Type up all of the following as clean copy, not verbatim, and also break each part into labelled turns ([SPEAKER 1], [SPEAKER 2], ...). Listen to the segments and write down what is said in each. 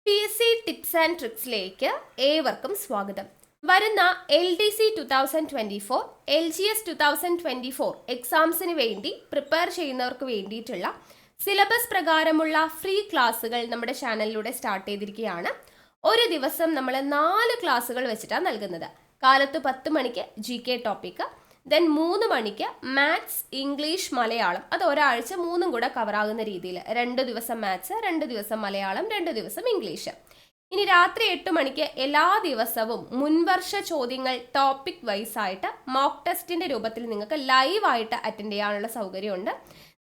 [SPEAKER 1] PSC tips and ട്രിക്സിലേക്ക് ഏവർക്കും സ്വാഗതം. വരുന്ന LDC 2024, LGS 2024 എക്സാംസിന് വേണ്ടി പ്രിപ്പയർ ചെയ്യുന്നവർക്ക് വേണ്ടിയിട്ടുള്ള സിലബസ് പ്രകാരമുള്ള ഫ്രീ ക്ലാസ്സുകൾ നമ്മുടെ ചാനലിലൂടെ സ്റ്റാർട്ട് ചെയ്തിരിക്കുകയാണ്. ഒരു ദിവസം നമ്മൾ 4 ക്ലാസ്സുകൾ വെച്ചിട്ടാണ് നൽകുന്നത്. കാലത്ത് 10 മണിക്ക് GK ടോപ്പിക്, ദെൻ 3 മണിക്ക് മാത്സ്, ഇംഗ്ലീഷ്, മലയാളം. അത് ഒരാഴ്ച 3 കൂടെ കവറാകുന്ന രീതിയിൽ 2 ദിവസം മാത്സ്, 2 ദിവസം മലയാളം, 2 ദിവസം ഇംഗ്ലീഷ്. ഇനി രാത്രി 8 മണിക്ക് എല്ലാ ദിവസവും മുൻവർഷ ചോദ്യങ്ങൾ ടോപ്പിക് വൈസ് ആയിട്ട് മോക്ക് ടെസ്റ്റിന്റെ രൂപത്തിൽ നിങ്ങൾക്ക് ലൈവായിട്ട് അറ്റൻഡ് ചെയ്യാനുള്ള സൗകര്യമുണ്ട്.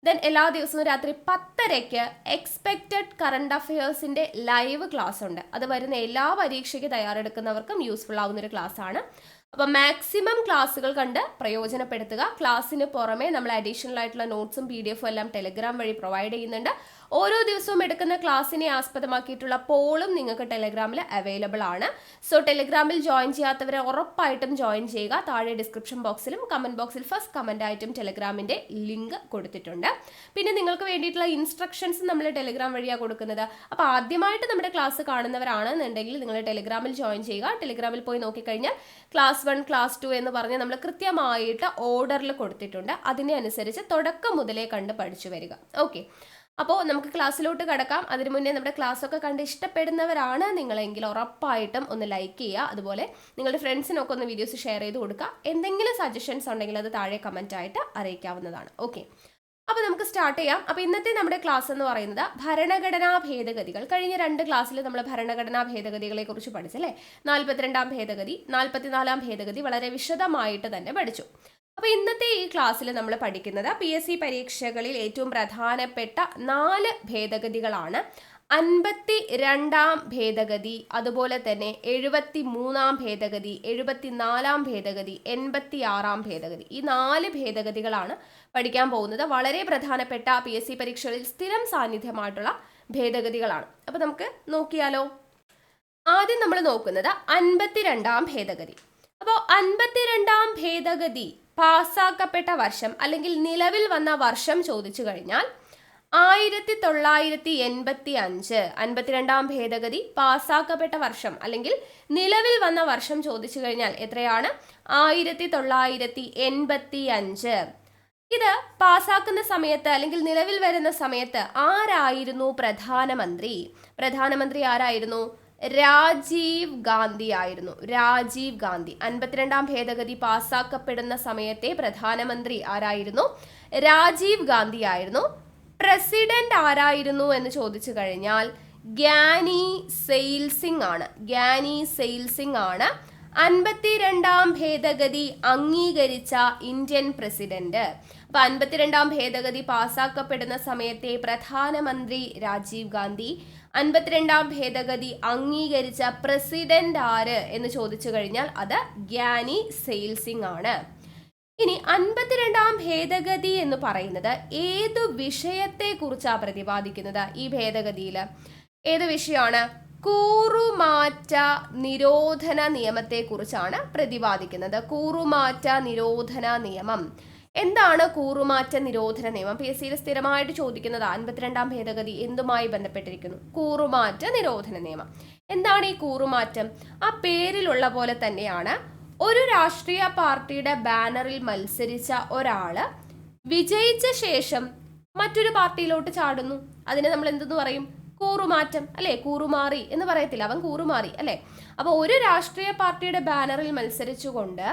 [SPEAKER 1] ദെൻ എല്ലാ ദിവസവും രാത്രി 10:30 എക്സ്പെക്റ്റഡ് കറണ്ട് അഫയേഴ്സിന്റെ ലൈവ് ക്ലാസ് ഉണ്ട്. അത് വരുന്ന എല്ലാ പരീക്ഷയ്ക്ക് തയ്യാറെടുക്കുന്നവർക്കും യൂസ്ഫുൾ ആവുന്ന ഒരു ക്ലാസ് ആണ്. അപ്പോൾ മാക്സിമം ക്ലാസ്സുകൾ കണ്ട് പ്രയോജനപ്പെടുത്തുക. ക്ലാസ്സിന് പുറമെ നമ്മൾ അഡീഷണൽ ആയിട്ടുള്ള നോട്ട്സും PDF എല്ലാം ടെലഗ്രാം വഴി പ്രൊവൈഡ് ചെയ്യുന്നുണ്ട്. ഓരോ ദിവസവും എടുക്കുന്ന ക്ലാസ്സിനെ ആസ്പദമാക്കിയിട്ടുള്ള പോളും നിങ്ങൾക്ക് ടെലഗ്രാമിൽ അവൈലബിൾ ആണ്. സോ ടെലഗ്രാമിൽ ജോയിൻ ചെയ്യാത്തവരെ ഉറപ്പായിട്ടും ജോയിൻ ചെയ്യുക. താഴെ ഡിസ്ക്രിപ്ഷൻ ബോക്സിലും കമന്റ് ബോക്സിൽ ഫസ്റ്റ് കമന്റ് ആയിട്ടും ടെലഗ്രാമിന്റെ ലിങ്ക് കൊടുത്തിട്ടുണ്ട്. പിന്നെ നിങ്ങൾക്ക് വേണ്ടിയിട്ടുള്ള ഇൻസ്ട്രക്ഷൻസ് നമ്മൾ ടെലഗ്രാം വഴിയാണ് കൊടുക്കുന്നത്. അപ്പോൾ ആദ്യമായിട്ട് നമ്മുടെ ക്ലാസ് കാണുന്നവരാണെന്നുണ്ടെങ്കിൽ നിങ്ങൾ ടെലഗ്രാമിൽ ജോയിൻ ചെയ്യുക. ടെലഗ്രാമിൽ പോയി നോക്കിക്കഴിഞ്ഞാൽ ക്ലാസ് 1, ക്ലാസ് 2 എന്ന് പറഞ്ഞ് നമ്മൾ കൃത്യമായിട്ട് ഓർഡറിൽ കൊടുത്തിട്ടുണ്ട്. അതിനെ അനുസരിച്ച് തുടക്കം മുതലേ കണ്ട് പഠിച്ചു വരിക. ഓക്കെ, അപ്പോൾ നമുക്ക് ക്ലാസ്സിലോട്ട് കടക്കാം. അതിനു മുന്നേ നമ്മുടെ ക്ലാസ് ഒക്കെ കണ്ട് ഇഷ്ടപ്പെടുന്നവരാണ് നിങ്ങളെങ്കിൽ ഉറപ്പായിട്ടും ഒന്ന് ലൈക്ക് ചെയ്യുക. അതുപോലെ നിങ്ങളുടെ ഫ്രണ്ട്സിനൊക്കെ ഒന്ന് വീഡിയോസ് ഷെയർ ചെയ്ത് കൊടുക്കുക. എന്തെങ്കിലും സജഷൻസ് ഉണ്ടെങ്കിൽ അത് താഴെ കമന്റ് ആയിട്ട് അറിയിക്കാവുന്നതാണ്. ഓക്കെ, അപ്പോൾ നമുക്ക് സ്റ്റാർട്ട് ചെയ്യാം. അപ്പോൾ ഇന്നത്തെ നമ്മുടെ ക്ലാസ് എന്ന് പറയുന്നത് ഭരണഘടനാ ഭേദഗതികൾ. കഴിഞ്ഞ 2 ക്ലാസ്സിൽ നമ്മൾ ഭരണഘടനാ ഭേദഗതികളെ കുറിച്ച് പഠിച്ചല്ലേ. 42ാം ഭേദഗതി, 44ാം ഭേദഗതി വളരെ വിശദമായിട്ട് തന്നെ പഠിച്ചു. അപ്പോൾ ഇന്നത്തെ ഈ ക്ലാസ്സിൽ നമ്മൾ പഠിക്കുന്നത് PSC പരീക്ഷകളിൽ ഏറ്റവും പ്രധാനപ്പെട്ട 4 ഭേദഗതികളാണ്. 52ാം ഭേദഗതി, അതുപോലെ തന്നെ 73ാം ഭേദഗതി, 74ാം ഭേദഗതി, 86ാം ഭേദഗതി. ഈ 4 ഭേദഗതികളാണ് പഠിക്കാൻ പോകുന്നത്. വളരെ പ്രധാനപ്പെട്ട PSC പരീക്ഷകളിൽ സ്ഥിരം സാന്നിധ്യമായിട്ടുള്ള ഭേദഗതികളാണ്. അപ്പോൾ നമുക്ക് നോക്കിയാലോ. ആദ്യം നമ്മൾ നോക്കുന്നത് 52ാം ഭേദഗതി. അപ്പോൾ 52ാം ഭേദഗതി പാസ്സാക്കപ്പെട്ട വർഷം അല്ലെങ്കിൽ നിലവിൽ വന്ന വർഷം ചോദിച്ചു കഴിഞ്ഞാൽ 1985. 52ാം ഭേദഗതി പാസ്സാക്കപ്പെട്ട വർഷം അല്ലെങ്കിൽ നിലവിൽ വന്ന വർഷം ചോദിച്ചു കഴിഞ്ഞാൽ എത്രയാണ്? 1985. ഇത് പാസ്സാക്കുന്ന സമയത്ത് അല്ലെങ്കിൽ നിലവിൽ വരുന്ന സമയത്ത് ആരായിരുന്നു പ്രധാനമന്ത്രി? പ്രധാനമന്ത്രി ആരായിരുന്നു? രാജീവ് ഗാന്ധി ആയിരുന്നു. രാജീവ് ഗാന്ധി. 52ാം ഭേദഗതി പാസ്സാക്കപ്പെടുന്ന സമയത്തെ പ്രധാനമന്ത്രി ആരായിരുന്നു? രാജീവ് ഗാന്ധി ആയിരുന്നു. പ്രസിഡന്റ് ആരായിരുന്നു എന്ന് ചോദിച്ചു കഴിഞ്ഞാൽ ഗ്യാനി സെയിൽ സിംഗ് ആണ്. ഗ്യാനി സെയിൽ സിംഗ് ആണ് 52ാം ഭേദഗതി അംഗീകരിച്ച ഇന്ത്യൻ പ്രസിഡന്റ്. അപ്പൊ 52ാം ഭേദഗതി പാസ്സാക്കപ്പെടുന്ന സമയത്തെ പ്രധാനമന്ത്രി രാജീവ് ഗാന്ധി. 52ാം ഭേദഗതി അംഗീകരിച്ച പ്രസിഡന്റ് ആര് എന്ന് ചോദിച്ചു കഴിഞ്ഞാൽ അത് ഗ്യാനി സെയിൽ സിംഗ് ആണ്. ഇനി 52ാം ഭേദഗതി എന്ന് പറയുന്നത് ഏതു വിഷയത്തെ കുറിച്ചാണ് പ്രതിപാദിക്കുന്നത്? ഈ ഭേദഗതിയിൽ ഏത് വിഷയമാണ്? കൂറുമാറ്റ നിരോധന നിയമത്തെ കുറിച്ചാണ് പ്രതിപാദിക്കുന്നത്. കൂറുമാറ്റ നിരോധന നിയമം. എന്താണ് കൂറുമാറ്റ നിരോധന നിയമം? PSCയിൽ സ്ഥിരമായിട്ട് ചോദിക്കുന്നത് 52ാം ഭേദഗതി എന്തുമായി ബന്ധപ്പെട്ടിരിക്കുന്നു? കൂറുമാറ്റ നിരോധന നിയമം. എന്താണ് ഈ കൂറുമാറ്റം? ആ പേരിലുള്ള പോലെ തന്നെയാണ്. ഒരു രാഷ്ട്രീയ പാർട്ടിയുടെ ബാനറിൽ മത്സരിച്ച ഒരാള് വിജയിച്ച ശേഷം മറ്റൊരു പാർട്ടിയിലോട്ട് ചാടുന്നു. അതിനെ നമ്മൾ എന്തെന്ന് പറയും? കൂറുമാറ്റം അല്ലെ. കൂറുമാറി എന്ന് പറയത്തില്ല, അവൻ കൂറുമാറി അല്ലെ. അപ്പൊ ഒരു രാഷ്ട്രീയ പാർട്ടിയുടെ ബാനറിൽ മത്സരിച്ചുകൊണ്ട്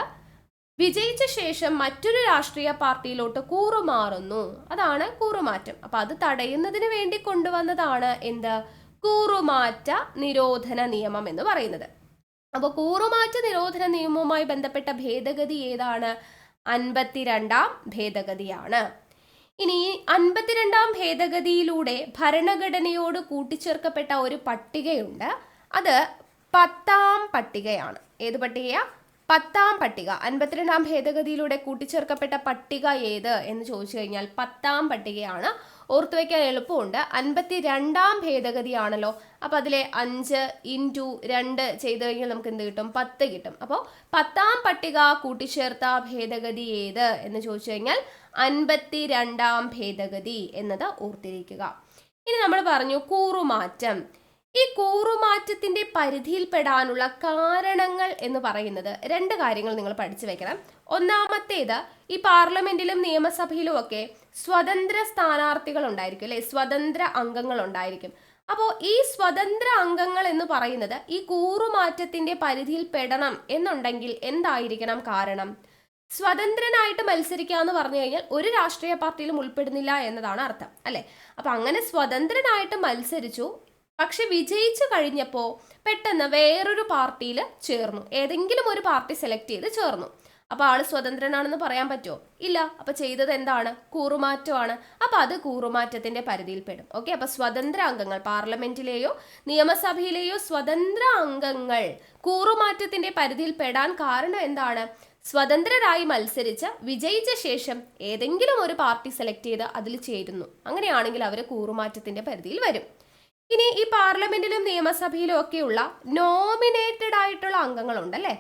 [SPEAKER 1] വിജയിച്ച ശേഷം മറ്റൊരു രാഷ്ട്രീയ പാർട്ടിയിലോട്ട് കൂറുമാറുന്നു. അതാണ് കൂറുമാറ്റം. അപ്പൊ അത് തടയുന്നതിന് വേണ്ടി കൊണ്ടുവന്നതാണ് എന്ത്? കൂറുമാറ്റ നിരോധന നിയമം എന്ന് പറയുന്നത്. അപ്പോൾ കൂറുമാറ്റ നിരോധന നിയമവുമായി ബന്ധപ്പെട്ട ഭേദഗതി ഏതാണ്? 52ാം ഭേദഗതിയാണ്. ഇനി 52ാം ഭേദഗതിയിലൂടെ ഭരണഘടനയോട് കൂട്ടിച്ചേർക്കപ്പെട്ട ഒരു പട്ടികയുണ്ട്. അത് 10ാം പട്ടികയാണ്. ഏത് പട്ടികയാ? 10ാം പട്ടിക. 52ാം ഭേദഗതിയിലൂടെ കൂട്ടിച്ചേർക്കപ്പെട്ട പട്ടിക ഏത് എന്ന് ചോദിച്ചു കഴിഞ്ഞാൽ 10ാം പട്ടികയാണ്. ഓർത്തു വയ്ക്കാൻ എളുപ്പമുണ്ട്. 52ാം ഭേദഗതിയാണല്ലോ. അപ്പോൾ അതിലെ 5 × 2 ചെയ്ത് കഴിഞ്ഞാൽ നമുക്ക് എന്ത് കിട്ടും? 10 കിട്ടും. അപ്പോൾ 10ാം പട്ടിക കൂട്ടിച്ചേർത്ത ഭേദഗതി ഏത് എന്ന് ചോദിച്ചു കഴിഞ്ഞാൽ 52ാം ഭേദഗതി എന്നത് ഓർത്തിരിക്കുക. ഇനി നമ്മൾ പറഞ്ഞു കൂറുമാറ്റം. ഈ കൂറുമാറ്റത്തിന്റെ പരിധിയിൽപ്പെടാനുള്ള കാരണങ്ങൾ എന്ന് പറയുന്നത് രണ്ട് കാര്യങ്ങൾ നിങ്ങൾ പഠിച്ചു വെക്കണം. ഒന്നാമത്തേത്, ഈ പാർലമെന്റിലും നിയമസഭയിലും ഒക്കെ സ്വതന്ത്ര സ്ഥാനാർത്ഥികൾ ഉണ്ടായിരിക്കും അല്ലെ, സ്വതന്ത്ര അംഗങ്ങൾ ഉണ്ടായിരിക്കും. അപ്പോൾ ഈ സ്വതന്ത്ര അംഗങ്ങൾ എന്ന് പറയുന്നത് ഈ കൂറുമാറ്റത്തിന്റെ പരിധിയിൽ പെടണം എന്നുണ്ടെങ്കിൽ എന്തായിരിക്കണം കാരണം? സ്വതന്ത്രനായിട്ട് മത്സരിക്കുക എന്ന് പറഞ്ഞു കഴിഞ്ഞാൽ ഒരു രാഷ്ട്രീയ പാർട്ടിയിലും ഉൾപ്പെടുന്നില്ല എന്നതാണ് അർത്ഥം അല്ലെ. അപ്പൊ അങ്ങനെ സ്വതന്ത്രനായിട്ട് മത്സരിച്ചു, പക്ഷെ വിജയിച്ചു കഴിഞ്ഞപ്പോൾ പെട്ടെന്ന് വേറൊരു പാർട്ടിയിൽ ചേർന്നു, ഏതെങ്കിലും ഒരു പാർട്ടി സെലക്ട് ചെയ്ത് ചേർന്നു. അപ്പൊ ആള് സ്വതന്ത്രനാണെന്ന് പറയാൻ പറ്റുമോ? ഇല്ല. അപ്പൊ ചെയ്തത് എന്താണ്? കൂറുമാറ്റമാണ്. അപ്പൊ അത് കൂറുമാറ്റത്തിന്റെ പരിധിയിൽപ്പെടും. ഓക്കെ. അപ്പൊ സ്വതന്ത്ര അംഗങ്ങൾ, പാർലമെന്റിലെയോ നിയമസഭയിലെയോ സ്വതന്ത്ര അംഗങ്ങൾ കൂറുമാറ്റത്തിന്റെ പരിധിയിൽ പെടാൻ കാരണം എന്താണ്? സ്വതന്ത്രരായി മത്സരിച്ച് വിജയിച്ച ശേഷം ഏതെങ്കിലും ഒരു പാർട്ടി സെലക്ട് ചെയ്ത് അതിൽ ചേരുന്നു. അങ്ങനെയാണെങ്കിൽ അവർ കൂറുമാറ്റത്തിന്റെ പരിധിയിൽ വരും. ഇനി ഈ പാർലമെന്റിലും നിയമസഭയിലും ഒക്കെയുള്ള നോമിനേറ്റഡ് ആയിട്ടുള്ള അംഗങ്ങളുണ്ടല്ലേ,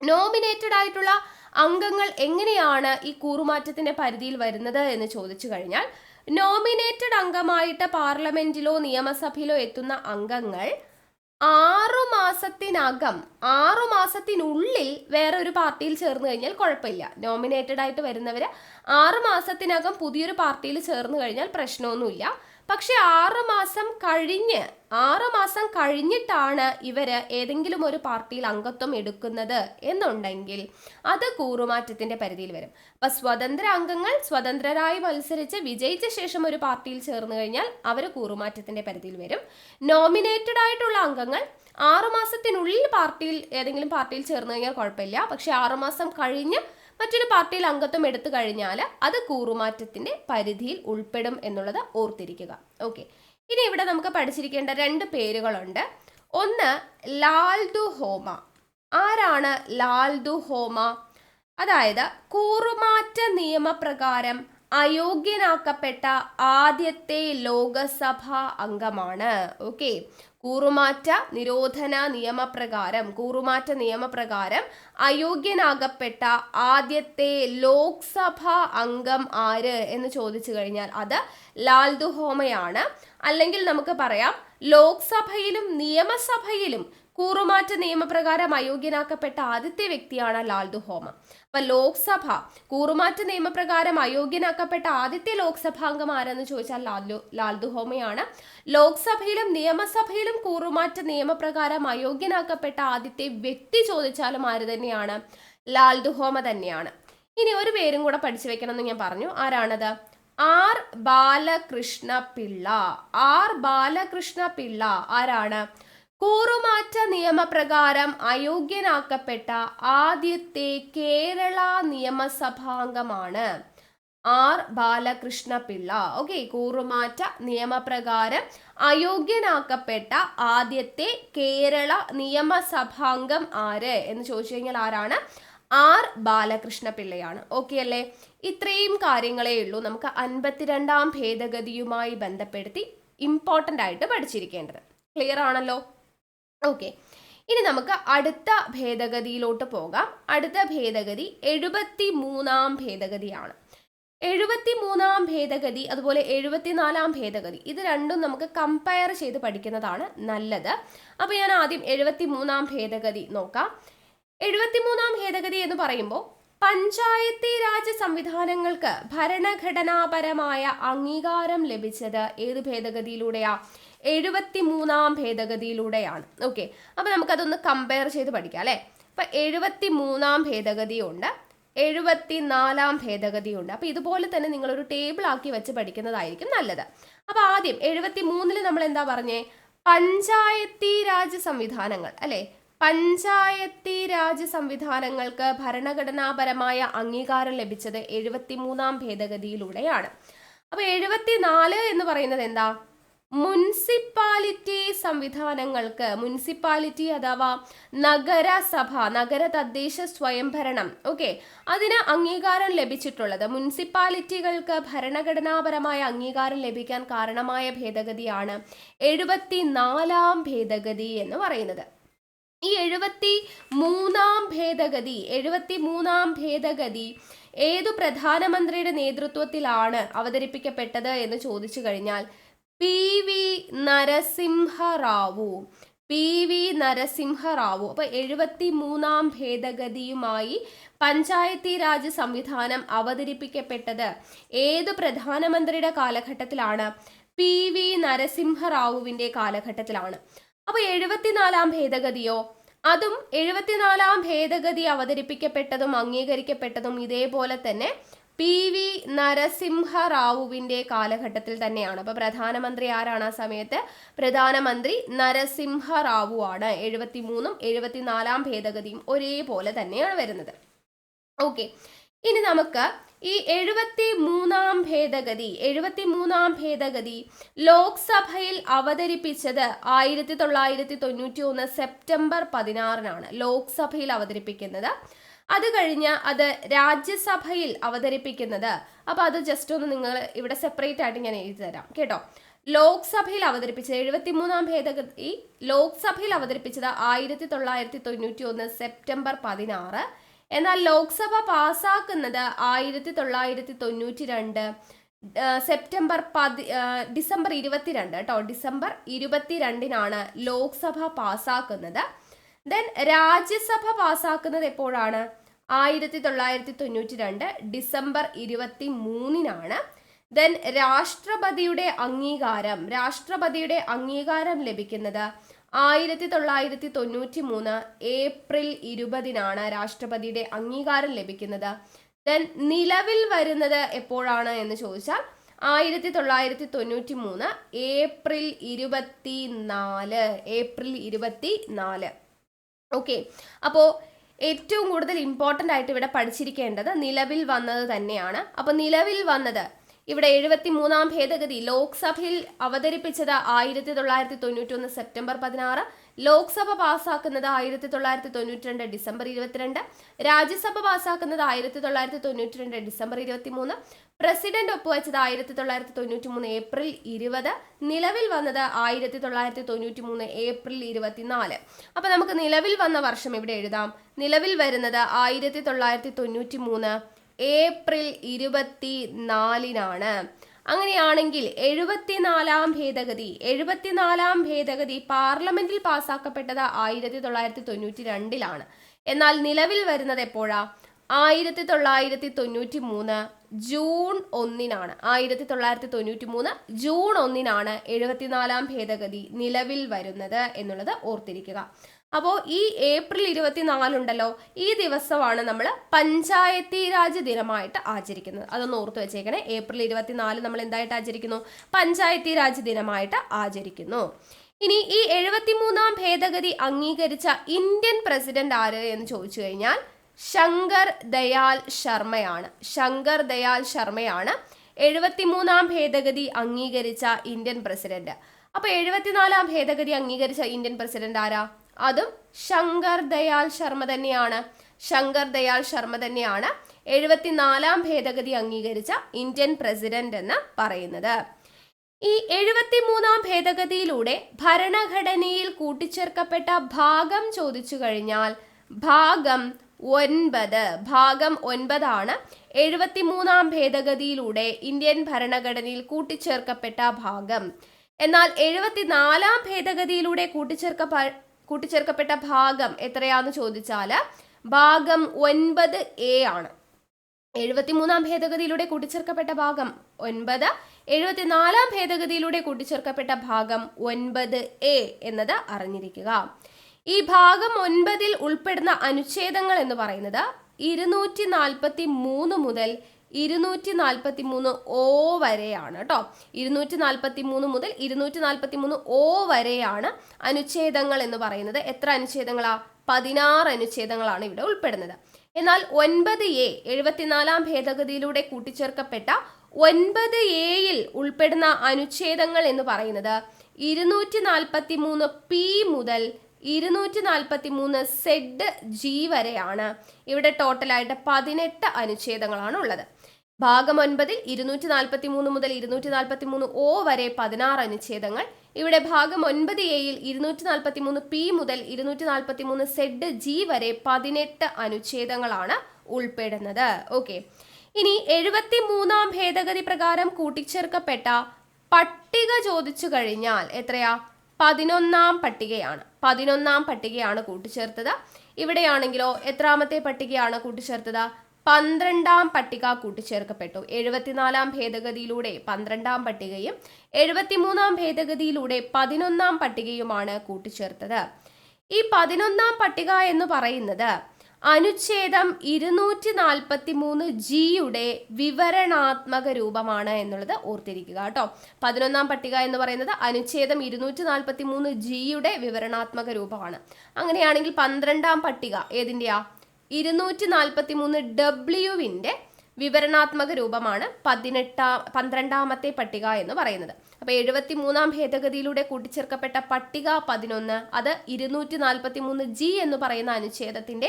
[SPEAKER 1] നോമിനേറ്റഡ് ആയിട്ടുള്ള അംഗങ്ങൾ എങ്ങനെയാണ് ഈ കൂറുമാറ്റത്തിന്റെ പരിധിയിൽ വരുന്നത് എന്ന് ചോദിച്ചു കഴിഞ്ഞാൽ, നോമിനേറ്റഡ് അംഗമായിട്ട് പാർലമെന്റിലോ നിയമസഭയിലോ എത്തുന്ന അംഗങ്ങൾ 6 മാസത്തിനുള്ളിൽ വേറെ ഒരു പാർട്ടിയിൽ ചേർന്ന് കഴിഞ്ഞാൽ കുഴപ്പമില്ല. നോമിനേറ്റഡ് ആയിട്ട് വരുന്നവര് 6 മാസത്തിനകം പുതിയൊരു പാർട്ടിയിൽ ചേർന്ന് കഴിഞ്ഞാൽ പ്രശ്നമൊന്നുമില്ല. പക്ഷെ 6 മാസം കഴിഞ്ഞിട്ടാണ് ഇവര് ഏതെങ്കിലും ഒരു പാർട്ടിയിൽ അംഗത്വം എടുക്കുന്നത് എന്നുണ്ടെങ്കിൽ അത് കൂറുമാറ്റത്തിന്റെ പരിധിയിൽ വരും. അപ്പൊ സ്വതന്ത്ര അംഗങ്ങൾ സ്വതന്ത്രരായി മത്സരിച്ച് വിജയിച്ച ശേഷം ഒരു പാർട്ടിയിൽ ചേർന്ന് കഴിഞ്ഞാൽ അവർ കൂറുമാറ്റത്തിന്റെ പരിധിയിൽ വരും. നോമിനേറ്റഡ് ആയിട്ടുള്ള അംഗങ്ങൾ 6 മാസത്തിനുള്ളിൽ ഏതെങ്കിലും പാർട്ടിയിൽ ചേർന്ന് കഴിഞ്ഞാൽ കുഴപ്പമില്ല. പക്ഷെ 6 മാസം കഴിഞ്ഞ് മറ്റൊരു പാർട്ടിയിൽ അംഗത്വം എടുത്തു കഴിഞ്ഞാൽ അത് കൂറുമാറ്റത്തിന്റെ പരിധിയിൽ ഉൾപ്പെടും എന്നുള്ളത് ഓർത്തിരിക്കുക. ഓക്കെ. ഇനി ഇവിടെ നമുക്ക് പഠിച്ചിരിക്കേണ്ട 2 പേരുകളുണ്ട്. ഒന്ന് ലാൽദുഹോമ. ആരാണ് ലാൽദുഹോമ? അതായത് കൂറുമാറ്റ നിയമപ്രകാരം അയോഗ്യനാക്കപ്പെട്ട ആദ്യത്തെ ലോകസഭാ അംഗമാണ്. ഓക്കെ. കൂറുമാറ്റ നിയമപ്രകാരം അയോഗ്യനാകപ്പെട്ട ആദ്യത്തെ ലോക്സഭാ അംഗം ആര് എന്ന് ചോദിച്ചു കഴിഞ്ഞാൽ അത് ലാൽദുഹോമയാണ്. അല്ലെങ്കിൽ നമുക്ക് പറയാം ലോക്സഭയിലും നിയമസഭയിലും കൂറുമാറ്റ നിയമപ്രകാരം അയോഗ്യനാക്കപ്പെട്ട ആദ്യത്തെ വ്യക്തിയാണ് ലാൽദുഹോമ. അപ്പൊ ലോക്സഭ കൂറുമാറ്റ നിയമപ്രകാരം അയോഗ്യനാക്കപ്പെട്ട ആദ്യത്തെ ലോക്സഭാംഗം ആരെന്ന് ചോദിച്ചാൽ ലാൽദുഹോമയാണ്. ലോക്സഭയിലും നിയമസഭയിലും കൂറുമാറ്റ നിയമപ്രകാരം അയോഗ്യനാക്കപ്പെട്ട ആദ്യത്തെ വ്യക്തി ചോദിച്ചാലും ആര് തന്നെയാണ്? ലാൽദുഹോമ തന്നെയാണ്. ഇനി ഒരു പേരും കൂടെ പഠിച്ചു വെക്കണം എന്ന് ഞാൻ പറഞ്ഞു. ആരാണത്? ആർ ബാലകൃഷ്ണ പിള്ള. ആരാണ്? കൂറുമാറ്റ നിയമപ്രകാരം അയോഗ്യനാക്കപ്പെട്ട ആദ്യത്തെ കേരള നിയമസഭാംഗമാണ് ആർ ബാലകൃഷ്ണ പിള്ള. ഓക്കെ. കൂറുമാറ്റ നിയമപ്രകാരം അയോഗ്യനാക്കപ്പെട്ട ആദ്യത്തെ കേരള നിയമസഭാംഗം ആര് എന്ന് ചോദിച്ചു കഴിഞ്ഞാൽ ആരാണ്? ആർ ബാലകൃഷ്ണ പിള്ളയാണ്. ഓക്കെ അല്ലേ? ഇത്രയും കാര്യങ്ങളേ ഉള്ളൂ നമുക്ക് 52ാം ഭേദഗതിയുമായി ബന്ധപ്പെടുത്തി ഇമ്പോർട്ടൻ്റ് ആയിട്ട് പഠിച്ചിരിക്കേണ്ടത്. ക്ലിയർ ആണല്ലോ? ഓക്കെ. ഇനി നമുക്ക് അടുത്ത ഭേദഗതിയിലോട്ട് പോകാം. അടുത്ത ഭേദഗതി 73ാം ഭേദഗതിയാണ്. 73ാം ഭേദഗതി അതുപോലെ 74ാം ഭേദഗതി ഇത് രണ്ടും നമുക്ക് കമ്പയർ ചെയ്ത് പഠിക്കുന്നതാണ് നല്ലത്. അപ്പോൾ ഞാൻ ആദ്യം 73ാം ഭേദഗതി നോക്കാം. 73ാം ഭേദഗതി എന്ന് പറയുമ്പോൾ പഞ്ചായത്തി രാജ് സംവിധാനങ്ങൾക്ക് ഭരണഘടനാപരമായ അംഗീകാരം ലഭിച്ചത് ഏത് ഭേദഗതിയിലൂടെയാ? 73ാം ഭേദഗതിയിലൂടെയാണ്. ഓക്കെ. അപ്പൊ നമുക്കതൊന്ന് കമ്പയർ ചെയ്ത് പഠിക്കാം അല്ലെ. അപ്പൊ 73ാം ഭേദഗതിയുണ്ട്, 74ാം ഭേദഗതിയുണ്ട്. അപ്പൊ ഇതുപോലെ തന്നെ നിങ്ങളൊരു ടേബിൾ ആക്കി വെച്ച് പഠിക്കുന്നതായിരിക്കും നല്ലത്. അപ്പൊ ആദ്യം 73ൽ നമ്മൾ എന്താ പറഞ്ഞേ? പഞ്ചായത്തി രാജ് സംവിധാനങ്ങൾ അല്ലെ. പഞ്ചായത്തി രാജ് സംവിധാനങ്ങൾക്ക് ഭരണഘടനാപരമായ അംഗീകാരം ലഭിച്ചത് 73ാം ഭേദഗതിയിലൂടെയാണ്. അപ്പൊ 74 എന്ന് പറയുന്നത് എന്താ? മുനിസിപ്പാലിറ്റി സംവിധാനങ്ങൾക്ക്, മുനിസിപ്പാലിറ്റി അഥവാ നഗരസഭ, നഗര തദ്ദേശ സ്വയംഭരണം, ഓക്കെ, അതിന് അംഗീകാരം ലഭിച്ചിട്ടുള്ളത്, മുനിസിപ്പാലിറ്റികൾക്ക് ഭരണഘടനാപരമായ അംഗീകാരം ലഭിക്കാൻ കാരണമായ ഭേദഗതിയാണ് 74ാം ഭേദഗതി എന്ന് പറയുന്നത്. ഈ 73ാം ഭേദഗതി ഏതു പ്രധാനമന്ത്രിയുടെ നേതൃത്വത്തിലാണ് അവതരിപ്പിക്കപ്പെട്ടത് എന്ന് ചോദിച്ചു കഴിഞ്ഞാൽ P V Narasimha Rao. P V Narasimha Rao. അപ്പൊ 73-ാം ഭേദഗതിയുമായി പഞ്ചായത്തി രാജ് സംവിധാനം അവതരിപ്പിക്കപ്പെട്ടത് ഏത് പ്രധാനമന്ത്രിയുടെ കാലഘട്ടത്തിലാണ്? പി വി നരസിംഹറാവുവിന്റെ കാലഘട്ടത്തിലാണ്. അപ്പൊ 74-ാം ഭേദഗതിയോ? അതും 74-ാം ഭേദഗതി അവതരിപ്പിക്കപ്പെട്ടതും അംഗീകരിക്കപ്പെട്ടതും ഇതേപോലെ തന്നെ പി വി നരസിംഹറാവുവിന്റെ കാലഘട്ടത്തിൽ തന്നെയാണ്. അപ്പൊ പ്രധാനമന്ത്രി ആരാണ് ആ സമയത്ത്? പ്രധാനമന്ത്രി നരസിംഹറാവു ആണ്. 73-ഉം 74-ാം ഭേദഗതിയും ഒരേപോലെ തന്നെയാണ് വരുന്നത്. ഓക്കെ, ഇനി നമുക്ക് ഈ 73-ാം ഭേദഗതി ലോക്സഭയിൽ അവതരിപ്പിച്ചത് 1991 സെപ്റ്റംബർ 16-നാണ് ലോക്സഭയിൽ അവതരിപ്പിക്കുന്നത്. അത് കഴിഞ്ഞ് അത് രാജ്യസഭയിൽ അവതരിപ്പിക്കുന്നത്, അപ്പൊ അത് ജസ്റ്റ് ഒന്ന് നിങ്ങൾ ഇവിടെ സെപ്പറേറ്റ് ആയിട്ട് ഞാൻ എഴുതി തരാം കേട്ടോ. ലോക്സഭയിൽ അവതരിപ്പിച്ചത് 73-ാം ഭേദഗതി ലോക്സഭയിൽ അവതരിപ്പിച്ചത് 1991 സെപ്റ്റംബർ 16. എന്നാൽ ലോക്സഭ പാസ്സാക്കുന്നത് 1992 ഡിസംബർ 22 കേട്ടോ. ഡിസംബർ 22-നാണ് ലോക്സഭ പാസ്സാക്കുന്നത്. ദെൻ രാജ്യസഭ പാസ്സാക്കുന്നത് എപ്പോഴാണ്? 1992 ഡിസംബർ 23-നാണ്. ദെൻ രാഷ്ട്രപതിയുടെ അംഗീകാരം ലഭിക്കുന്നത് 1993 ഏപ്രിൽ 20-നാണ് രാഷ്ട്രപതിയുടെ അംഗീകാരം ലഭിക്കുന്നത്. ദെൻ നിലവിൽ വരുന്നത് എപ്പോഴാണ് എന്ന് ചോദിച്ചാൽ 1993 ഏപ്രിൽ 24. ഓക്കെ, അപ്പോൾ ഏറ്റവും കൂടുതൽ ഇമ്പോർട്ടൻ്റ് ആയിട്ട് ഇവിടെ പഠിച്ചിരിക്കേണ്ടത് നിലവിൽ വന്നത് തന്നെയാണ്. അപ്പോൾ നിലവിൽ വന്നത് ഇവിടെ 73-ാം ഭേദഗതി ലോക്സഭയിൽ അവതരിപ്പിച്ചത് 1991 സെപ്റ്റംബർ 16, ലോക്സഭ പാസ്സാക്കുന്നത് 1992 ഡിസംബർ 22, രാജ്യസഭ പാസ്സാക്കുന്നത് 1992 ഡിസംബർ 23, പ്രസിഡന്റ് ഒപ്പുവെച്ചത് 1993 ഏപ്രിൽ 20, നിലവിൽ വന്നത് 1993 ഏപ്രിൽ 24. അപ്പൊ നമുക്ക് നിലവിൽ വന്ന വർഷം ഇവിടെ എഴുതാം. നിലവിൽ വരുന്നത് 1993 ഏപ്രിൽ 24-നാണ്. അങ്ങനെയാണെങ്കിൽ 74-ാം ഭേദഗതി പാർലമെന്റിൽ പാസ്സാക്കപ്പെട്ടത് 1992-ലാണ്. എന്നാൽ നിലവിൽ വരുന്നത് എപ്പോഴാ? 1993 ജൂൺ 1-നാണ്. 1993 ജൂൺ 1-നാണ് 74-ാം ഭേദഗതി നിലവിൽ വരുന്നത് എന്നുള്ളത് ഓർത്തിരിക്കുക. അപ്പോൾ ഈ ഏപ്രിൽ 24 ഉണ്ടല്ലോ, ഈ ദിവസമാണ് നമ്മൾ പഞ്ചായത്തി രാജ് ദിനമായിട്ട് ആചരിക്കുന്നത്. അതൊന്ന് ഓർത്ത് വെച്ചേക്കണേ. ഏപ്രിൽ 24 നമ്മൾ എന്തായിട്ട് ആചരിക്കുന്നു? പഞ്ചായത്തി രാജ് ദിനമായിട്ട് ആചരിക്കുന്നു. ഇനി ഈ 73-ാം ഭേദഗതി അംഗീകരിച്ച ഇന്ത്യൻ പ്രസിഡന്റ് ആര് എന്ന് ചോദിച്ചു കഴിഞ്ഞാൽ ശങ്കർ ദയാൽ ശർമ്മയാണ്. 73-ാം ഭേദഗതി അംഗീകരിച്ച ഇന്ത്യൻ പ്രസിഡന്റ്. അപ്പൊ 74-ാം ഭേദഗതി അംഗീകരിച്ച ഇന്ത്യൻ പ്രസിഡന്റ് ആരാ? അതും ശങ്കർ ദയാൽ ശർമ്മ തന്നെയാണ്. 74-ാം ഭേദഗതി അംഗീകരിച്ച ഇന്ത്യൻ പ്രസിഡന്റ് എന്ന് പറയുന്നത്. ഈ 73-ാം ഭേദഗതിയിലൂടെ ഭരണഘടനയിൽ കൂട്ടിച്ചേർക്കപ്പെട്ട ഭാഗം ചോദിച്ചു കഴിഞ്ഞാൽ ഭാഗം 9 ആണ് 73-ാം ഭേദഗതിയിലൂടെ ഇന്ത്യൻ ഭരണഘടനയിൽ കൂട്ടിച്ചേർക്കപ്പെട്ട ഭാഗം. എന്നാൽ 74-ാം ഭേദഗതിയിലൂടെ കൂട്ടിച്ചേർക്കപ്പെട്ട ഭാഗം എത്രയാന്ന് ചോദിച്ചാൽ ഭാഗം 9A ആണ്. 73-ാം ഭേദഗതിയിലൂടെ കൂട്ടിച്ചേർക്കപ്പെട്ട ഭാഗം 9, 74-ാം ഭേദഗതിയിലൂടെ കൂട്ടിച്ചേർക്കപ്പെട്ട ഭാഗം 9A എന്നത് അറിഞ്ഞിരിക്കുക. ഈ ഭാഗം 9-ൽ ഉൾപ്പെടുന്ന അനുച്ഛേദങ്ങൾ എന്ന് പറയുന്നത് 243 മുതൽ 243O വരെയാണ് കേട്ടോ. 243 മുതൽ 243O വരെയാണ് അനുച്ഛേദങ്ങൾ എന്ന് പറയുന്നത്. എത്ര അനുച്ഛേദങ്ങളാ? 16 അനുച്ഛേദങ്ങളാണ് ഇവിടെ ഉൾപ്പെടുന്നത്. എന്നാൽ 9A 74-ാം ഭേദഗതിയിലൂടെ കൂട്ടിച്ചേർക്കപ്പെട്ട 9Aയിൽ ഉൾപ്പെടുന്ന അനുച്ഛേദങ്ങൾ എന്ന് പറയുന്നത് 243P മുതൽ 243Z വരെയാണ്. ഇവിടെ ടോട്ടലായിട്ട് 18 അനുച്ഛേദങ്ങളാണ് ഉള്ളത്. ഭാഗം 9-ൽ 243 മുതൽ 243O വരെ 16 അനുച്ഛേദങ്ങൾ. ഇവിടെ ഭാഗം 9Aയിൽ 243P മുതൽ 243Z വരെ 18 അനുച്ഛേദങ്ങളാണ് ഉൾപ്പെടുന്നത്. ഓക്കെ, ഇനി 73-ാം ഭേദഗതി പ്രകാരം കൂട്ടിച്ചേർക്കപ്പെട്ട പട്ടിക ചോദിച്ചു കഴിഞ്ഞാൽ എത്രയാ? 11ാം പട്ടികയാണ്. 11ാം പട്ടികയാണ് കൂട്ടിച്ചേർത്തത്. ഇവിടെയാണെങ്കിലോ എത്രാമത്തെ പട്ടികയാണ് കൂട്ടിച്ചേർത്തത്? 12ാം പട്ടിക കൂട്ടിച്ചേർക്കപ്പെട്ടു. 74ാം ഭേദഗതിയിലൂടെ 12ാം പട്ടികയും 73ാം ഭേദഗതിയിലൂടെ 11ാം പട്ടികയുമാണ് കൂട്ടിച്ചേർത്തത്. ഈ 11ാം പട്ടിക എന്ന് പറയുന്നത് അനുച്ഛേദം 243Gയുടെ വിവരണാത്മക രൂപമാണ് എന്നുള്ളത് ഓർത്തിരിക്കുക കേട്ടോ. 11ാം പട്ടിക എന്ന് പറയുന്നത് അനുച്ഛേദം 243Gയുടെ വിവരണാത്മക രൂപമാണ്. അങ്ങനെയാണെങ്കിൽ 12ാം പട്ടിക ഏതിൻ്റെയാ? 243W വിവരണാത്മക രൂപമാണ് 12ാമത്തെ പട്ടിക എന്ന് പറയുന്നത്. അപ്പൊ 73ാം ഭേദഗതിയിലൂടെ കൂട്ടിച്ചേർക്കപ്പെട്ട പട്ടിക 11 അത് 243G എന്ന് പറയുന്ന അനുച്ഛേദത്തിന്റെ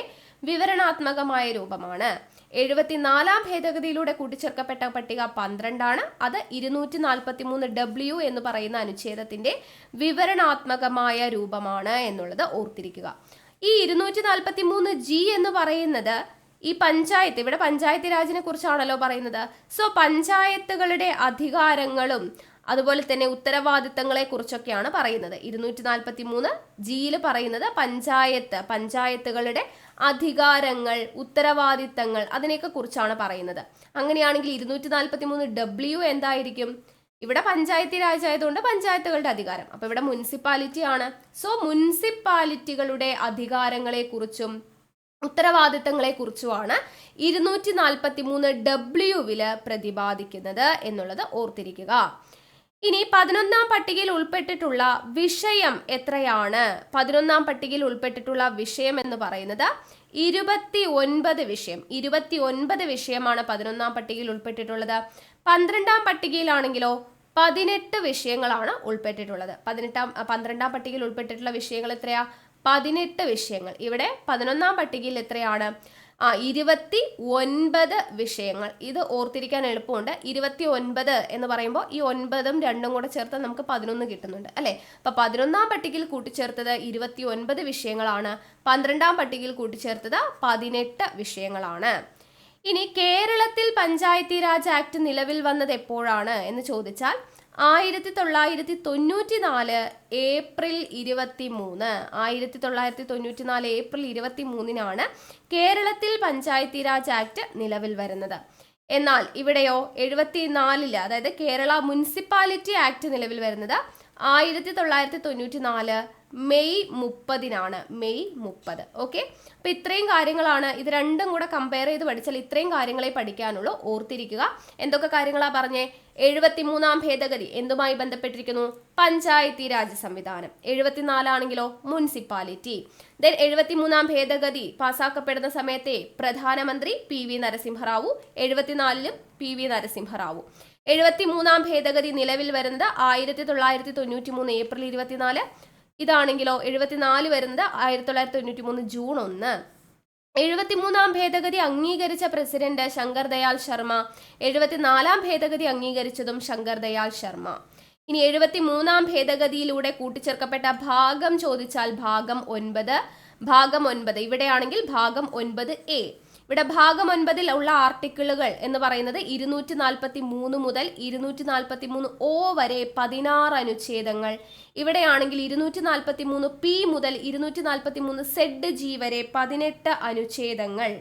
[SPEAKER 1] വിവരണാത്മകമായ രൂപമാണ്. 74ാം ഭേദഗതിയിലൂടെ കൂട്ടിച്ചേർക്കപ്പെട്ട പട്ടിക 12 ആണ്. അത് 243W എന്ന് പറയുന്ന അനുച്ഛേദത്തിന്റെ വിവരണാത്മകമായ രൂപമാണ് എന്നുള്ളത് ഓർത്തിരിക്കുക. ഈ 243G എന്ന് പറയുന്നത് ഈ പഞ്ചായത്ത്, ഇവിടെ പഞ്ചായത്ത് രാജിനെ കുറിച്ചാണല്ലോ പറയുന്നത്. സോ പഞ്ചായത്തുകളുടെ അധികാരങ്ങളും അതുപോലെ തന്നെ ഉത്തരവാദിത്തങ്ങളെ കുറിച്ചൊക്കെയാണ് പറയുന്നത്. 243Gയിൽ പറയുന്നത് പഞ്ചായത്തുകളുടെ അധികാരങ്ങൾ, ഉത്തരവാദിത്തങ്ങൾ അതിനെയൊക്കെ കുറിച്ചാണ് പറയുന്നത്. അങ്ങനെയാണെങ്കിൽ 243W എന്തായിരിക്കും? ഇവിടെ പഞ്ചായത്ത് രാജ് ആയതുകൊണ്ട് പഞ്ചായത്തുകളുടെ അധികാരം. അപ്പൊ ഇവിടെ മുനിസിപ്പാലിറ്റി ആണ്. സോ മുനിസിപ്പാലിറ്റികളുടെ അധികാരങ്ങളെ കുറിച്ചും ഉത്തരവാദിത്തങ്ങളെ കുറിച്ചുമാണ് 243W പ്രതിപാദിക്കുന്നത് എന്നുള്ളത് ഓർത്തിരിക്കുക. ഇനി 11ാം പട്ടികയിൽ ഉൾപ്പെട്ടിട്ടുള്ള വിഷയം എത്രയാണ്? 11ാം പട്ടികയിൽ ഉൾപ്പെട്ടിട്ടുള്ള വിഷയം എന്ന് പറയുന്നത് 29 വിഷയം. 29 വിഷയമാണ് 11ാം പട്ടികയിൽ ഉൾപ്പെട്ടിട്ടുള്ളത്. 12ാം പട്ടികയിലാണെങ്കിലോ 18 വിഷയങ്ങളാണ് ഉൾപ്പെട്ടിട്ടുള്ളത്. 12ാം പട്ടികയിൽ ഉൾപ്പെട്ടിട്ടുള്ള വിഷയങ്ങൾ എത്രയാ? 18 വിഷയങ്ങൾ. ഇവിടെ 11ാം പട്ടികയിൽ എത്രയാണ്? 29 വിഷയങ്ങൾ. ഇത് ഓർത്തിരിക്കാൻ എളുപ്പമുണ്ട്. 29 എന്ന് പറയുമ്പോൾ ഈ 9ഉം 2ഉം കൂടെ ചേർത്ത് നമുക്ക് 11 കിട്ടുന്നുണ്ട് അല്ലെ? അപ്പൊ 11ാം പട്ടികയിൽ കൂട്ടിച്ചേർത്തത് 29 വിഷയങ്ങളാണ്. 12ാം പട്ടികയിൽ കൂട്ടിച്ചേർത്തത് 18 വിഷയങ്ങളാണ്. ഇനി കേരളത്തിൽ പഞ്ചായത്തി രാജ് ആക്ട് നിലവിൽ വന്നത് എപ്പോഴാണ് എന്ന് ചോദിച്ചാൽ 1994 ഏപ്രിൽ 23. 1994 ഏപ്രിൽ 23 കേരളത്തിൽ പഞ്ചായത്തി രാജ് ആക്ട് നിലവിൽ വരുന്നത്. എന്നാൽ ഇവിടെയോ 74 അതായത് കേരള മുനിസിപ്പാലിറ്റി ആക്ട് നിലവിൽ വരുന്നത് 1994 മെയ് 30 മെയ് 30. ഓക്കെ, അപ്പൊ ഇത്രയും കാര്യങ്ങളാണ്. ഇത് രണ്ടും കൂടെ കമ്പയർ ചെയ്ത് പഠിച്ചാൽ ഇത്രയും കാര്യങ്ങളെ പഠിക്കാനുള്ളൂ. ഓർത്തിരിക്കുക. എന്തൊക്കെ കാര്യങ്ങളാ പറഞ്ഞേ? 73ാം ഭേദഗതി എന്തുമായി ബന്ധപ്പെട്ടിരിക്കുന്നു? പഞ്ചായത്തി രാജ് സംവിധാനം. 74 ആണെങ്കിലോ മുനിസിപ്പാലിറ്റി. ദെൻ 73ാം ഭേദഗതി പാസ്സാക്കപ്പെടുന്ന സമയത്തെ പ്രധാനമന്ത്രി PV നരസിംഹറാവു. 74ലും PV നരസിംഹറാവു. 73ാം ഭേദഗതി നിലവിൽ വരുന്നത് 1993 ഏപ്രിൽ 24. ഇതാണെങ്കിലോ 74 വരുന്നത് 1993 ജൂൺ 1. 73ാം ഭേദഗതി അംഗീകരിച്ച പ്രസിഡന്റ് ശങ്കർ ദയാൽ ശർമ്മ. 74ാം ഭേദഗതി അംഗീകരിച്ചതും ശങ്കർ ദയാൽ ശർമ്മ. ഇനി 73ാം ഭേദഗതിയിലൂടെ കൂട്ടിച്ചേർക്കപ്പെട്ട ഭാഗം ചോദിച്ചാൽ ഭാഗം 9. ഇവിടെയാണെങ്കിൽ ഭാഗം 9A. ഇവിടെ ഭാഗം 9 ഉള്ള ആർട്ടിക്കിളുകൾ എന്ന് പറയുന്നത് 243 മുതൽ 243O വരെ 16 അനുച്ഛേദങ്ങൾ. ഇവിടെയാണെങ്കിൽ 243P മുതൽ 243ZG വരെ 18 അനുച്ഛേദങ്ങൾ.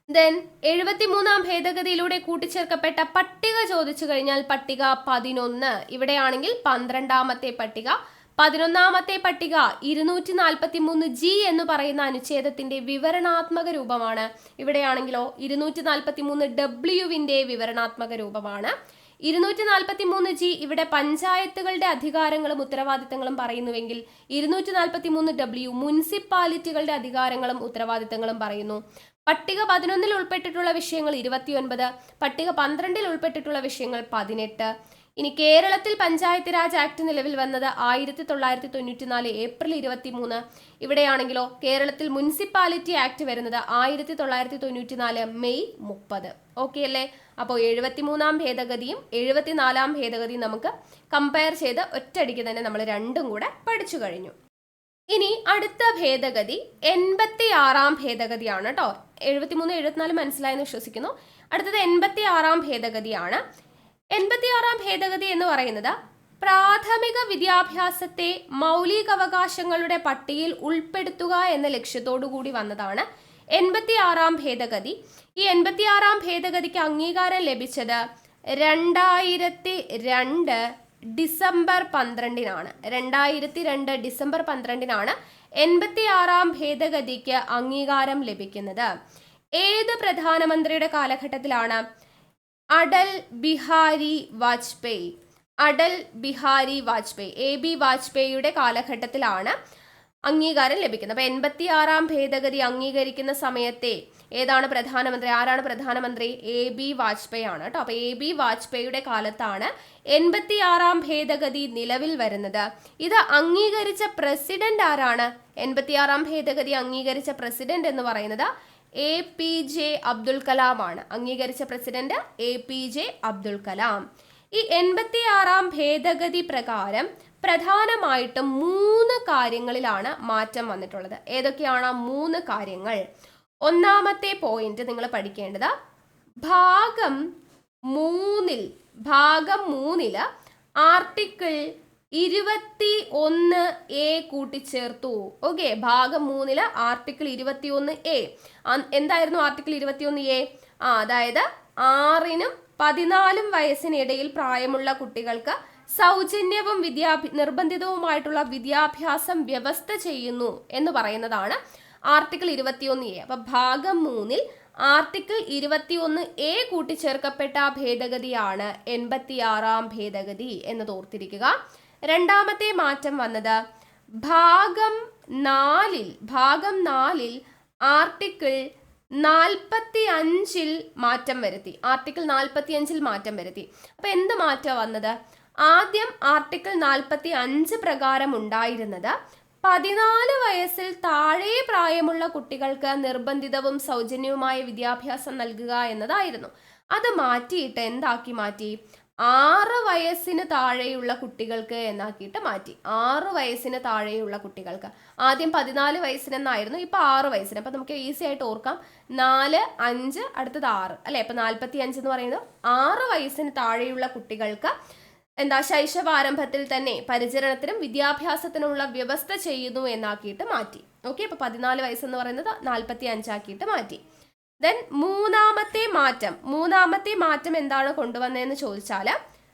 [SPEAKER 1] ദെൻ 73ാം ഭേദഗതിയിലൂടെ കൂട്ടിച്ചേർക്കപ്പെട്ട പട്ടിക ചോദിച്ചു കഴിഞ്ഞാൽ പട്ടിക 11. ഇവിടെയാണെങ്കിൽ 12ാമത്തെ പട്ടിക. 11ാമത്തെ പട്ടിക 243G എന്ന് പറയുന്ന അനുച്ഛേദത്തിന്റെ വിവരണാത്മക രൂപമാണ്. ഇവിടെയാണെങ്കിലോ 243Wന്റെ വിവരണാത്മക രൂപമാണ്. 243G ഇവിടെ പഞ്ചായത്തുകളുടെ അധികാരങ്ങളും ഉത്തരവാദിത്തങ്ങളും പറയുന്നുവെങ്കിൽ 243W മുനിസിപ്പാലിറ്റികളുടെ അധികാരങ്ങളും ഉത്തരവാദിത്തങ്ങളും പറയുന്നു. പട്ടിക 11 ഉൾപ്പെട്ടിട്ടുള്ള വിഷയങ്ങൾ 29, പട്ടിക 12 ഉൾപ്പെട്ടിട്ടുള്ള വിഷയങ്ങൾ 18. ഇനി കേരളത്തിൽ പഞ്ചായത്ത് രാജ് ആക്ട് നിലവിൽ വന്നത് 1994 ഏപ്രിൽ 23. ഇവിടെയാണെങ്കിലോ കേരളത്തിൽ മുനിസിപ്പാലിറ്റി ആക്ട് വരുന്നത് 1994 മെയ് 30. ഓക്കെ അല്ലേ? അപ്പോൾ 73ാം ഭേദഗതിയും 74ാം ഭേദഗതിയും നമുക്ക് കമ്പയർ ചെയ്ത് ഒറ്റയടിക്ക് തന്നെ നമ്മൾ രണ്ടും കൂടെ പഠിച്ചു കഴിഞ്ഞു. ഇനി അടുത്ത ഭേദഗതി 86ാം ഭേദഗതിയാണ് കേട്ടോ. 73, 74 മനസ്സിലായെന്ന് വിശ്വസിക്കുന്നു. അടുത്തത് 86ാം ഭേദഗതിയാണ്. 86-ാം ഭേദഗതി എന്ന് പറയുന്നത് പ്രാഥമിക വിദ്യാഭ്യാസത്തെ മൗലികാവകാശങ്ങളുടെ പട്ടികയിൽ ഉൾപ്പെടുത്തുക എന്ന ലക്ഷ്യത്തോടു കൂടി വന്നതാണ് 86-ാം ഭേദഗതി. ഈ 86-ാം ഭേദഗതിക്ക് അംഗീകാരം ലഭിച്ചത് 2002 ഡിസംബർ 12-നാണ്. 2002 ഡിസംബർ 12-നാണ് 86-ാം ഭേദഗതിക്ക് അംഗീകാരം ലഭിക്കുന്നത്. ഏത് പ്രധാനമന്ത്രിയുടെ കാലഘട്ടത്തിലാണ്? അടൽ ബിഹാരി വാജ്പേയി. അടൽ ബിഹാരി വാജ്പേയി, AB വാജ്പേയിയുടെ കാലഘട്ടത്തിലാണ് അംഗീകാരം ലഭിക്കുന്നത്. അപ്പൊ 86-ാം ഭേദഗതി അംഗീകരിക്കുന്ന സമയത്തെ ഏതാണ് പ്രധാനമന്ത്രി? ആരാണ് പ്രധാനമന്ത്രി? AB വാജ്പേയി ആണ് കേട്ടോ. അപ്പൊ AB വാജ്പേയിയുടെ കാലത്താണ് 86-ാം ഭേദഗതി നിലവിൽ വരുന്നത്. ഇത് അംഗീകരിച്ച പ്രസിഡന്റ് ആരാണ്? 86-ാം ഭേദഗതി അംഗീകരിച്ച പ്രസിഡന്റ് എന്ന് പറയുന്നത് APJ അബ്ദുൽ കലാം ആണ്. അംഗീകരിച്ച പ്രസിഡന്റ് APJ അബ്ദുൽ കലാം. ഈ 86-ാം ഭേദഗതി പ്രകാരം പ്രധാനമായിട്ടും 3 കാര്യങ്ങളിലാണ് മാറ്റം വന്നിട്ടുള്ളത്. ഏതൊക്കെയാണ് 3 കാര്യങ്ങൾ? ഒന്നാമത്തെ പോയിന്റ് നിങ്ങൾ പഠിക്കേണ്ടത് ഭാഗം 3-ൽ ആർട്ടിക്കിൾ 21A കൂട്ടിച്ചേർത്തു. ഓക്കെ, ഭാഗം 3-ല് ആർട്ടിക്കിൾ 21A. എന്തായിരുന്നു ആർട്ടിക്കിൾ 21A? അതായത് 6-നും 14 വയസ്സിനിടയിൽ പ്രായമുള്ള കുട്ടികൾക്ക് സൗജന്യവും നിർബന്ധിതവുമായിട്ടുള്ള വിദ്യാഭ്യാസം വ്യവസ്ഥ ചെയ്യുന്നു എന്ന് പറയുന്നതാണ് ആർട്ടിക്കിൾ 21A. അപ്പൊ ഭാഗം 3-ൽ ആർട്ടിക്കിൾ 21A കൂട്ടിച്ചേർക്കപ്പെട്ട ഭേദഗതിയാണ് 86-ാം ഭേദഗതി എന്നത് ഓർത്തിരിക്കുക. രണ്ടാമത്തെ മാറ്റം വന്നത് ഭാഗം 4-ൽ ആർട്ടിക്കിൾ 45-ൽ മാറ്റം വരുത്തി. ആർട്ടിക്കിൾ 45-ൽ മാറ്റം വരുത്തി. അപ്പൊ എന്ത് മാറ്റം വന്നത്? ആദ്യം ആർട്ടിക്കിൾ 45 പ്രകാരം ഉണ്ടായിരുന്നത് 14 വയസ്സിൽ താഴെ പ്രായമുള്ള കുട്ടികൾക്ക് നിർബന്ധിതവും സൗജന്യവുമായ വിദ്യാഭ്യാസം നൽകുക എന്നതായിരുന്നു. അത് മാറ്റിയിട്ട് എന്താക്കി മാറ്റി? 6 വയസ്സിന് താഴെയുള്ള കുട്ടികൾക്ക് എന്നാക്കിയിട്ട് മാറ്റി. 6 വയസ്സിന് താഴെയുള്ള കുട്ടികൾക്ക്. ആദ്യം 14 വയസ്സിനെന്നായിരുന്നു, ഇപ്പൊ 6 വയസ്സിന്. അപ്പൊ നമുക്ക് ഈസി ആയിട്ട് ഓർക്കാം. 4, 5, അടുത്തത് 6 അല്ലെ. അപ്പൊ 45 എന്ന് പറയുന്നത് 6 വയസ്സിന് താഴെയുള്ള കുട്ടികൾക്ക് ശൈശവാരംഭത്തിൽ തന്നെ പരിചരണത്തിനും വിദ്യാഭ്യാസത്തിനുമുള്ള വ്യവസ്ഥ ചെയ്യുന്നു എന്നാക്കിയിട്ട് മാറ്റി. ഓക്കെ, അപ്പൊ 14 വയസ്സെന്ന് പറയുന്നത് 45 ആക്കിയിട്ട് മാറ്റി. ദെൻ മൂന്നാമത്തെ മാറ്റം എന്താണ് കൊണ്ടുവന്നതെന്ന് ചോദിച്ചാൽ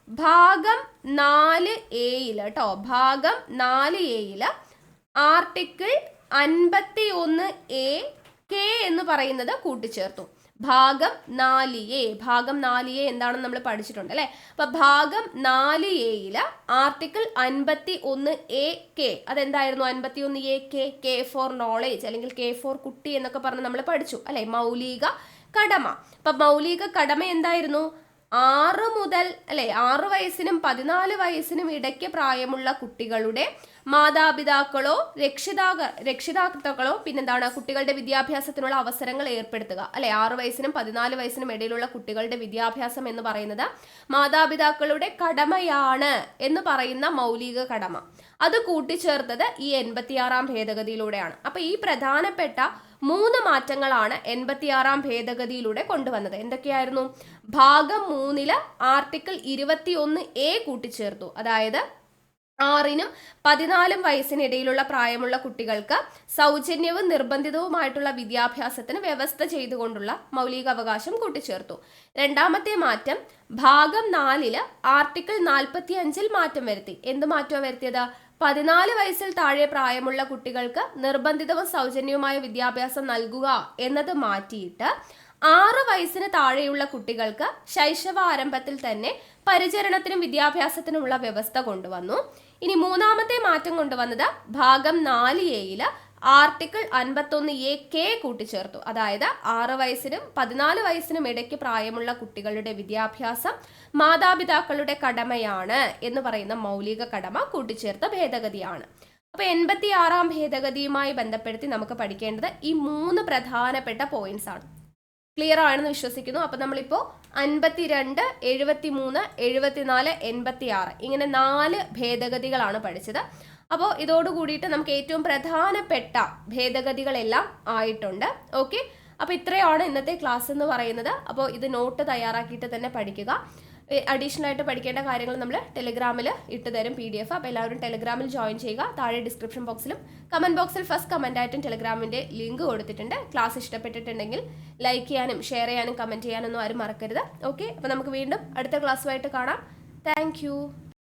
[SPEAKER 1] ഭാഗം 4A കേട്ടോ. ഭാഗം 4A ആർട്ടിക്കിൾ 51A എന്ന് പറയുന്നത് കൂട്ടിച്ചേർത്തു. ഭാഗം 4A എന്താണെന്ന് നമ്മൾ പഠിച്ചിട്ടുണ്ട് അല്ലെ. അപ്പൊ ഭാഗം 4A ആർട്ടിക്കിൾ 51A അതെന്തായിരുന്നു? 51A K ഫോർ നോളേജ് അല്ലെങ്കിൽ K ഫോർ കുട്ടി എന്നൊക്കെ പറഞ്ഞ് നമ്മൾ പഠിച്ചു അല്ലെ. മൗലിക കടമ. അപ്പൊ മൗലിക കടമ എന്തായിരുന്നു? 6 വയസ്സിനും 14 വയസ്സിനും ഇടയ്ക്ക് പ്രായമുള്ള കുട്ടികളുടെ മാതാപിതാക്കളോ രക്ഷിതാക്കളോ പിന്നെന്താണ് കുട്ടികളുടെ വിദ്യാഭ്യാസത്തിനുള്ള അവസരങ്ങൾ ഏർപ്പെടുത്തുക അല്ലെ. 6 വയസ്സിനും 14 വയസ്സിനും ഇടയിലുള്ള കുട്ടികളുടെ വിദ്യാഭ്യാസം എന്ന് പറയുന്നത് മാതാപിതാക്കളുടെ കടമയാണ് എന്ന് പറയുന്ന മൗലിക കടമ. അത് കൂട്ടിച്ചേർത്തത് ഈ 86-ാം ഭേദഗതിയിലൂടെയാണ്. അപ്പൊ ഈ പ്രധാനപ്പെട്ട 3 മാറ്റങ്ങളാണ് 86-ാം ഭേദഗതിയിലൂടെ കൊണ്ടുവന്നത്. എന്തൊക്കെയായിരുന്നു? ഭാഗം 3-ല് ആർട്ടിക്കിൾ 21A കൂട്ടിച്ചേർത്തു. അതായത് 6-നും 14 വയസ്സിനിടയിലുള്ള പ്രായമുള്ള കുട്ടികൾക്ക് സൗജന്യവും നിർബന്ധിതവുമായിട്ടുള്ള വിദ്യാഭ്യാസത്തിന് വ്യവസ്ഥ ചെയ്തുകൊണ്ടുള്ള മൗലികാവകാശം കൂട്ടിച്ചേർത്തു. രണ്ടാമത്തെ മാറ്റം ഭാഗം 4-ല് ആർട്ടിക്കിൾ 45-ൽ മാറ്റം വരുത്തി. എന്ത് മാറ്റമാണ് വരുത്തിയത്? 14 വയസ്സിൽ താഴെ പ്രായമുള്ള കുട്ടികൾക്ക് നിർബന്ധിതവും സൗജന്യവുമായ വിദ്യാഭ്യാസം നൽകുക എന്നത് മാറ്റിയിട്ട് 6 വയസ്സിന് താഴെയുള്ള കുട്ടികൾക്ക് ശൈശവാരംഭത്തിൽ തന്നെ പരിചരണത്തിനും വിദ്യാഭ്യാസത്തിനുമുള്ള വ്യവസ്ഥ കൊണ്ടുവന്നു. ഇനി മൂന്നാമത്തെ മാറ്റം കൊണ്ടുവന്നത് ഭാഗം 4A ആർട്ടിക്കിൾ 51A കൂട്ടിച്ചേർത്തു. അതായത് 6 വയസ്സിനും 14 വയസ്സിനും ഇടയ്ക്ക് പ്രായമുള്ള കുട്ടികളുടെ വിദ്യാഭ്യാസം മാതാപിതാക്കളുടെ കടമയാണ് എന്ന് പറയുന്ന മൗലിക കടമ കൂട്ടിച്ചേർത്ത ഭേദഗതിയാണ്. അപ്പൊ 86-ാം ഭേദഗതിയുമായി ബന്ധപ്പെടുത്തി നമുക്ക് പഠിക്കേണ്ടത് ഈ 3 പ്രധാനപ്പെട്ട പോയിന്റ്സ് ആണ്. ക്ലിയർ ആണെന്ന് വിശ്വസിക്കുന്നു. അപ്പൊ നമ്മളിപ്പോ 52, 73, 74, 86 ഇങ്ങനെ 4 ഭേദഗതികളാണ് പഠിച്ചത്. അപ്പോൾ ഇതോട് കൂടിയിട്ട് നമുക്ക് ഏറ്റവും പ്രധാനപ്പെട്ട ഭേദഗതികളെല്ലാം ആയിട്ടുണ്ട്. ഓക്കെ, അപ്പോൾ ഇത്രയാണ് ഇന്നത്തെ ക്ലാസ് എന്ന് പറയുന്നത്. അപ്പോൾ ഇത് നോട്ട് തയ്യാറാക്കിയിട്ട് തന്നെ പഠിക്കുക. അഡീഷണൽ ആയിട്ട് പഠിക്കേണ്ട കാര്യങ്ങൾ നമ്മൾ ടെലിഗ്രാമിൽ ഇട്ട് തരും PDF. അപ്പോൾ എല്ലാവരും ടെലിഗ്രാമിൽ ജോയിൻ ചെയ്യുക. താഴെ ഡിസ്ക്രിപ്ഷൻ ബോക്സിലും കമൻറ്റ് ബോക്സിൽ ഫസ്റ്റ് കമൻ്റ് ആയിട്ടും ടെലിഗ്രാമിൻ്റെ ലിങ്ക് കൊടുത്തിട്ടുണ്ട്. ക്ലാസ് ഇഷ്ടപ്പെട്ടിട്ടുണ്ടെങ്കിൽ ലൈക്ക് ചെയ്യാനും ഷെയർ ചെയ്യാനും കമൻറ്റ് ചെയ്യാനൊന്നും ആരും മറക്കരുത്. ഓക്കെ, അപ്പോൾ നമുക്ക് വീണ്ടും അടുത്ത ക്ലാസ്സുമായിട്ട് കാണാം. താങ്ക്